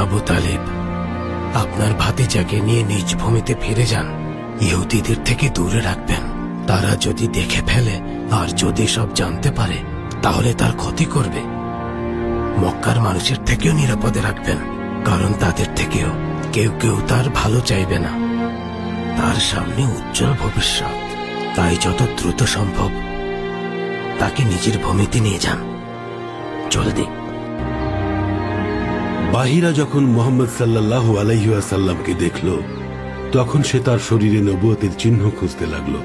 আবু তালিব, আপনার ভাতিজাকে নিয়ে নিজ ভূমিতে ফিরে যান। ইহুদিদের থেকে দূরে রাখবেন। তারা যদি দেখে ফেলে আর যদি সব জানতে পারে তাহলে তার ক্ষতি করবে। মক্কার মানুষের থেকেও নিরাপদে রাখবেন, কারণ তাদের থেকেও কেউ কেউ তার ভালো চাইবে না। তার সামনে উজ্জ্বল ভবিষ্যৎ, তাই যত দ্রুত সম্ভব তাকে নিজের ভূমিতে নিয়ে যান, জলদি। বাহিরা যখন মুহাম্মদ সাল্লাল্লাহু আলাইহি ওয়াসাল্লামকে দেখল, তখন সে তার শরীরে নবুয়তের চিহ্ন খুঁজতে লাগল।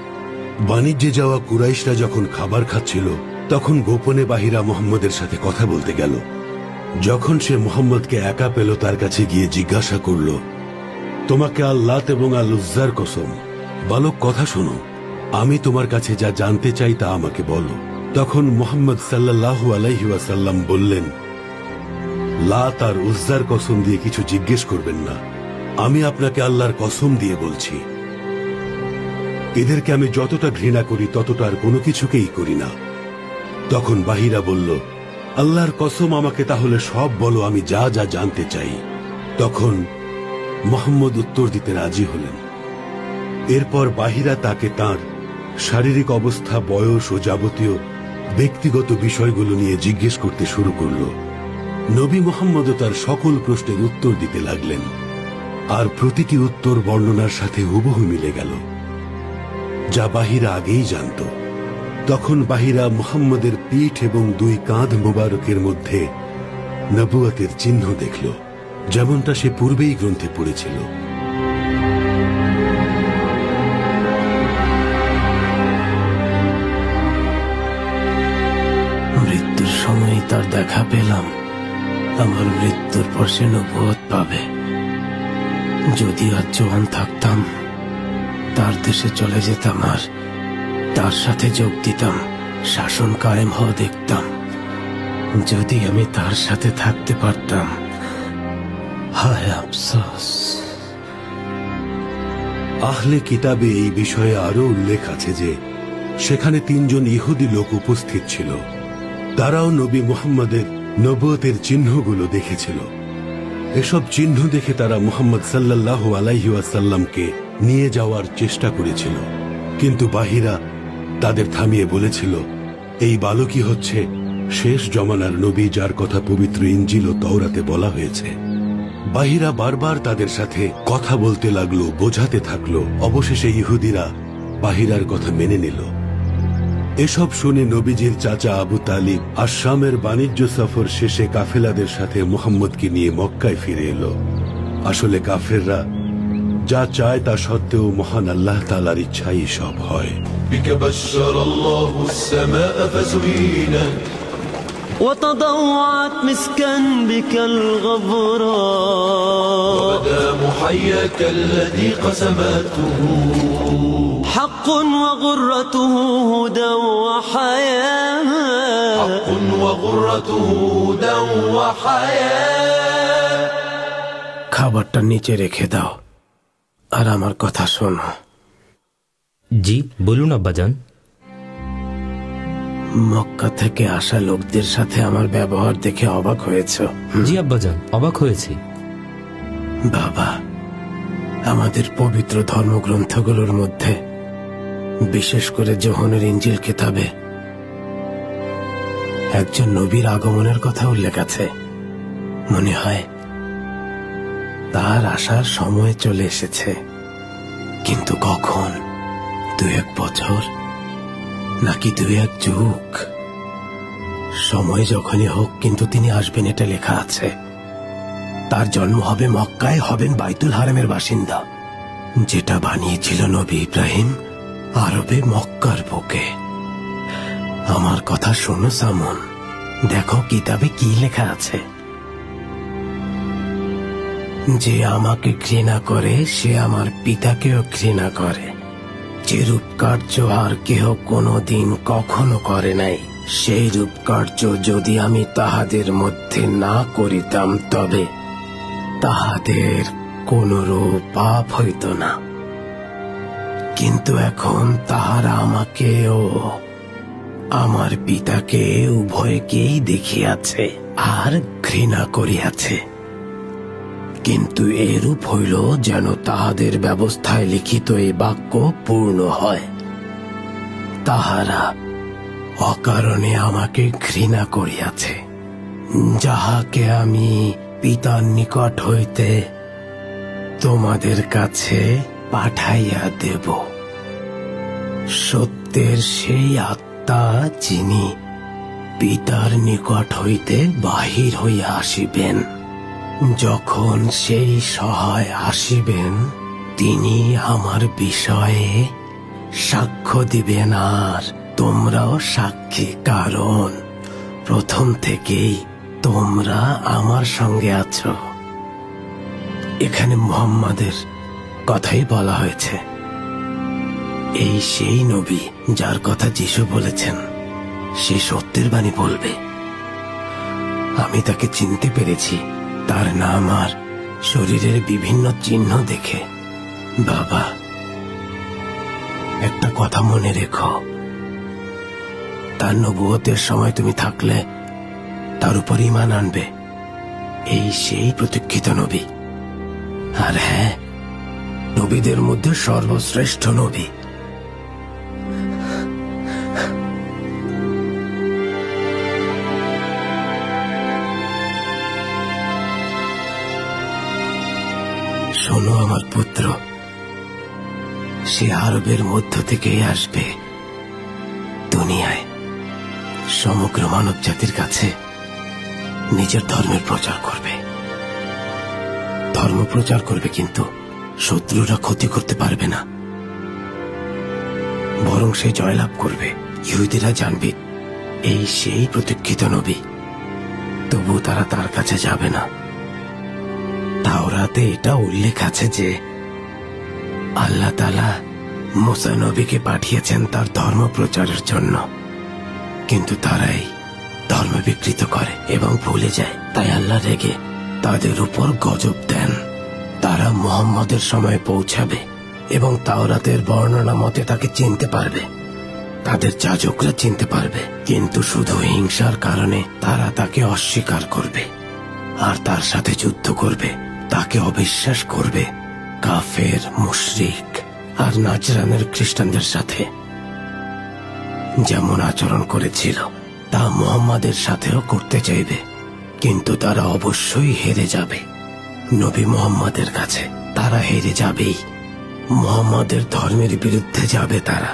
বাণিজ্যে যাওয়া কুরাইশরা যখন খাবার খাচ্ছিল, তখন গোপনে বাহিরা মুহাম্মদের সাথে কথা বলতে গেল। যখন সে মুহাম্মদকে একা পেল, তার কাছে গিয়ে জিজ্ঞাসা করল, তোমাকে আল্লাত এবং আল উজ্জার কসম, বালক কথা শোনো, আমি তোমার কাছে যা জানতে চাই তা আমাকে বলো। তখন মুহাম্মদ সাল্লাল্লাহু আলাইহি ওয়াসাল্লাম বললেন, লাত আর উজ্জার কসম দিয়ে কিছু জিজ্ঞেস করবেন না, আমি আপনাকে আল্লাহর কসম দিয়ে বলছি, এদেরকে আমি যতটা ঘৃণা করি ততটা আর কোনো কিছুকেই করি না। তখন বাহিরা বলল, আল্লাহর কসম, আমাকে তাহলে সব বলো, আমি যা যা জানতে চাই। তখন মুহাম্মদ উত্তর দিতে রাজি হলেন। এরপর বাহিরা তাকে তার শারীরিক অবস্থা, বয়স ও যাবতীয় ব্যক্তিগত বিষয়গুলো নিয়ে জিজ্ঞেস করতে শুরু করল। নবী মুহাম্মদও তার সকল প্রশ্নের উত্তর দিতে লাগলেন, আর প্রতিটি উত্তর বর্ণনার সাথে হুবহু মিলে গেল, যা বাহিরা আগেই জানত। তখন বাহিরা মুহাম্মদের পিঠ এবং দুই কাঁধ মোবারকের মধ্যে নবুয়তের চিহ্ন দেখল, যেমনটা সে পূর্বেই গ্রন্থে পড়েছিল। মৃত্যুর সময় তার দেখা পেলাম। আমার মৃত্যুর পর সে নবুয়ত পাবে। যদি আজ জোয়ান থাকতাম, তার দেশে চলে যেতাম আর তার সাথে যোগ দিতাম, শাসন কায়েম হওয়া দেখতাম। যদি আমি তার সাথে থাকতে পারতাম, হায় আফসোস। আহলে কিতাবে এই বিষয়ে আরো উল্লেখ আছে যে সেখানে ৩ জন ইহুদি লোক উপস্থিত ছিল। তারাও নবী মুহাম্মদের নবুয়তের চিহ্নগুলো দেখেছিল। এসব চিহ্ন দেখে তারা মুহাম্মদ সাল্লাল্লাহু আলাইহি ওয়াসাল্লামকে নিয়ে যাওয়ার চেষ্টা করেছিল, কিন্তু বাহিরা তাদের থামিয়ে বলেছিল, এই বালকই হচ্ছে শেষ জমানার নবী, যার কথা পবিত্র ইনজিল ও তাওরাতে বলা হয়েছে। বাহিরা বারবার তাদের সাথে কথা বলতে লাগলো, বোঝাতে থাকলো। অবশেষে ইহুদিরা বাহিরার কথা মেনে নিল। এসব শুনে নবীজির চাচা আবু তালিব আশামের বাণিজ্য সফর শেষে কাফেলাদের সাথে মুহাম্মদকে নিয়ে মক্কায় ফিরে এলো। আসলে কাফেররা যা চায় তা সত্ত্বেও মহান আল্লাহ তাআলার ইচ্ছাই সব হয়। وتضوعت مسكا بك الغبراء، وبدا محياك الذي قسمته حق وغرته هدى وحياة، حق وغرته هدى وحياة। খাবারটা নিচে রেখে দাও আর আমার কথা শোনো। জি বলুন আব্বাজান। মক্কা থেকে আসা লোকদের সাথে আমার ব্যবহার দেখে অবাক হয়েছ? জি আব্বাজান, অবাক হয়েছি। বাবা, আমাদের পবিত্র ধর্মগ্রন্থগুলোর মধ্যে, বিশেষ করে যোহনের ইনজিল কিতাবে একজন নবীর আগমনের কথা উল্লেখ আছে। মনে হয় তার আসার সময় চলে এসেছে, কিন্তু কখন? 2-1 বছর নাকি 2-1 যুগ? সময় যখনই হোক, কিন্তু তিনি আসবেন, এটা লেখা আছে। তার জন্ম হবে মক্কায়, হবেন বাইতুল হারামের বাসিন্দা, যেটা বানিয়েছিল নবী ইব্রাহিম আরবে মক্কার বুকে। আমার কথা শোনো সামন, দেখো কিতাবে কি লেখা আছে। যে আমাকে ঘৃণা করে সে আমার পিতাকেও ঘৃণা করে। যে রূপকার্য আর কেহ কোনোদিন কখনো করে নাই, সেই রূপকার্য যদি আমি তাহাদের মধ্যে না করিতাম, তবে তাহাদের কোনরূপ পাপ হইত না। কিন্তু এখন তাহারা আমাকে ও আমার পিতাকে উভয়কেই দেখিয়াছে আর ঘৃণা করিয়াছে। কিন্তু এরূপ হইল যেন তাহাদের ব্যবস্থায় লিখিত এই বাক্য পূর্ণ হয়। তাহারা অকারণে আমাকে ঘৃণা করিয়াছে, যাহাকে আমি পিতার নিকট হইতে তোমাদের কাছে পাঠাইয়া দেব। সত্যের সেই আত্মা যিনি পিতার নিকট হইতে বাহির হইয়া আসিবেন, যখন সেই সহায় আসিবেন তিনি আমার বিষয়ে সাক্ষ্য দিবেন, আর তোমরাও সাক্ষী, কারণ প্রথম থেকেই তোমরা আমার সঙ্গে আছো। এখানে মুহাম্মাদের কথাই বলা হয়েছে। এই সেই নবী যার কথা যিশু বলেছেন সে সত্যের বাণী বলবে। আমি তাকে চিনতে পেরেছি তার নাম আর শরীরের বিভিন্ন চিহ্ন দেখে। বাবা, একটা কথা মনে রেখো, তার নবুয়তের সময় তুমি থাকলে তার উপর ঈমান আনবে। এই সেই প্রতীক্ষিত নবী। আর হ্যাঁ, নবীদের মধ্যে সর্বশ্রেষ্ঠ নবী। শোনো আমার পুত্র, সে আরবের মধ্য থেকেই আসবে, দুনিয়ায় সমগ্র মানব জাতির কাছে নিজের ধর্মের প্রচার করবে। ধর্ম প্রচার করবে, কিন্তু শত্রুরা ক্ষতি করতে পারবে না, বরং সে জয়লাভ করবে। ইহুদিরা জানবে এই সেই প্রতীক্ষিত নবী, তবু তারা তার কাছে যাবে না। তাওরাতে এটা উল্লেখ আছে যে আল্লাহ তাআলা মুসা নবীকে পাঠিয়েছেন তার ধর্ম প্রচারের জন্য, কিন্তু তারাই ধর্ম বিকৃত করে এবং ভুলে যায়। তাই আল্লাহ রেগে তাদের উপর গজব দেন। তারা মুহাম্মদের সময় পৌঁছাবে এবং তাওরাতের বর্ণনা মতে তাকে চিনতে পারবে, তাদের যাজকরা চিনতে পারবে, কিন্তু শুধু হিংসার কারণে তারা তাকে অস্বীকার করবে আর তার সাথে যুদ্ধ করবে, তাকে অবিশ্বাস করবে, কাফের, মুশরিক আর নাজরানের খ্রিস্টানদের সাথে যেমন আচরণ করেছিল তা মুহাম্মাদের সাথেও করতে চাইবে, কিন্তু তারা অবশ্যই হেরে যাবে। নবী মুহাম্মাদের কাছে তারা হেরে যাবেই। মুহাম্মাদের ধর্মের বিরুদ্ধে যাবে তারা।